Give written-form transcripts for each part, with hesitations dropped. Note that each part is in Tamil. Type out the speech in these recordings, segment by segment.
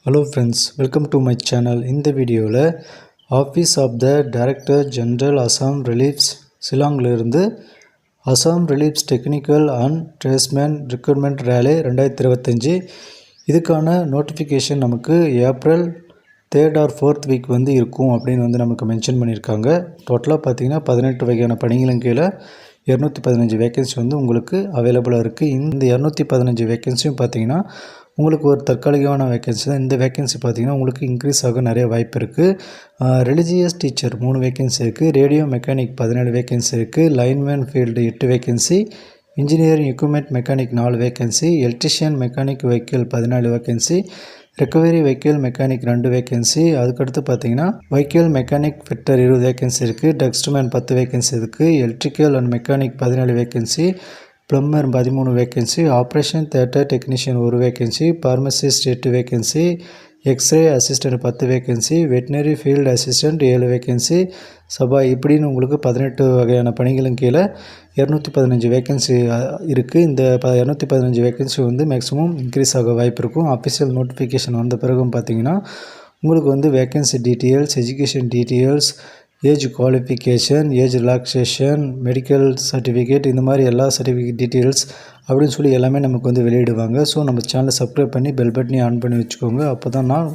Hello friends, welcome to my channel. இந்த வீடியோவில் office of the director general Assam rifles ஷில்லாங்கிலிருந்து Assam rifles technical and tradesman recruitment rally 2025 இதுக்கான நோட்டிஃபிகேஷன் நமக்கு April 3rd or 4th week இருக்கும் அப்படின்னு நமக்கு மென்ஷன் பண்ணியிருக்காங்க. டோட்டலாக பார்த்தீங்கன்னா 18 வகையான பணிகளும் கீழே 215 வேக்கன்சி உங்களுக்கு அவைலபிளாக இருக்குது. இந்த 215 வேக்கன்சியும் பார்த்தீங்கன்னா உங்களுக்கு ஒரு தற்காலிகமான வேக்கன்சி தான். இந்த வேக்கன்சி பார்த்தீங்கன்னா உங்களுக்கு இன்க்ரீஸ் ஆக நிறைய வாய்ப்பு இருக்குது. ரிலிஜியஸ் டீச்சர் 3 வேக்கன்சி இருக்குது. ரேடியோ மெக்கானிக் 17 வேக்கன்சி இருக்குது. Lineman field 8 vacancy. Engineering equipment mechanic 4 vacancy. Electrician mechanic vehicle 14 vacancy. Recovery vehicle mechanic 2 vacancy. அதுக்கடுத்து பார்த்தீங்கன்னா வெஹிக்கிள் மெக்கானிக் ஃபிட்டர் 20 வேக்கன்சி இருக்குது. டெக்ஸ்ட்மேன் 10 வேக்கன்சி இருக்குது. Electrical and mechanic 17 vacancy. Plumber 13 vacancy. Operation theatre technician 1 vacancy. Pharmacist 8 vacancy. X ray assistant 10 vacancy. Veterinary field assistant 7 vacancy. சபா இப்படின்னு உங்களுக்கு 18 வகையான பணிகளும் கீழே 215 வேக்கன்சி இருக்குது. இந்த 215 வேக்கன்சி மேக்ஸிமம் இன்க்ரீஸ் ஆக வாய்ப்பு இருக்கும். அஃபிஷியல் நோட்டிஃபிகேஷன் வந்த பிறகும் பார்த்தீங்கன்னா உங்களுக்கு vacancy details, education details, age qualification, age relaxation, medical certificate, இந்த மாதிரி எல்லா சர்டிஃபிகேட் டீட்டெயில்ஸ் அப்படின்னு சொல்லி எல்லாமே நமக்கு வெளியிடுவாங்க. ஸோ நம்ம சேனலை சப்ஸ்கிரைப் பண்ணி பெல் பட்டனையும் ஆன் பண்ணி வச்சுக்கோங்க. அப்போ தான் நான்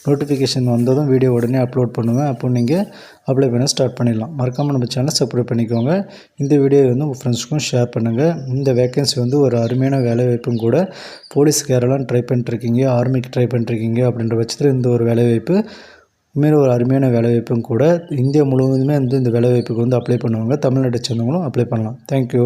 நோட்டிஃபிகேஷன் வந்ததும் வீடியோ உடனே அப்லோட் பண்ணுவேன். அப்போ நீங்கள் அப்ளை பண்ண ஸ்டார்ட் பண்ணிடலாம். மறக்காமல் நம்ம சேனலை சப்ஸ்கிரைப் பண்ணிக்கோங்க. இந்த வீடியோ உங்கள் ஃப்ரெண்ட்ஸுக்கும் ஷேர் பண்ணுங்கள். இந்த வேக்கன்சி ஒரு அருமையான வேலைவாய்ப்பும் கூட. போலீஸ் கேரளான்னு ட்ரை பண்ணிட்டுருக்கீங்க, ஆர்மிக்கு ட்ரை பண்ணிட்டுருக்கீங்க அப்படின்ற பட்சத்தில் இந்த ஒரு வேலைவாய்ப்பு உண்மையிலே ஒரு அருமையான வேலைவாய்ப்பும் கூட. இந்தியா முழுவதுமே இந்த வேலைவாய்ப்புக்கு அப்ளை பண்ணுவாங்க. தமிழ்நாட்டை சேர்ந்தவங்களும் அப்ளை பண்ணலாம். தேங்க்யூ.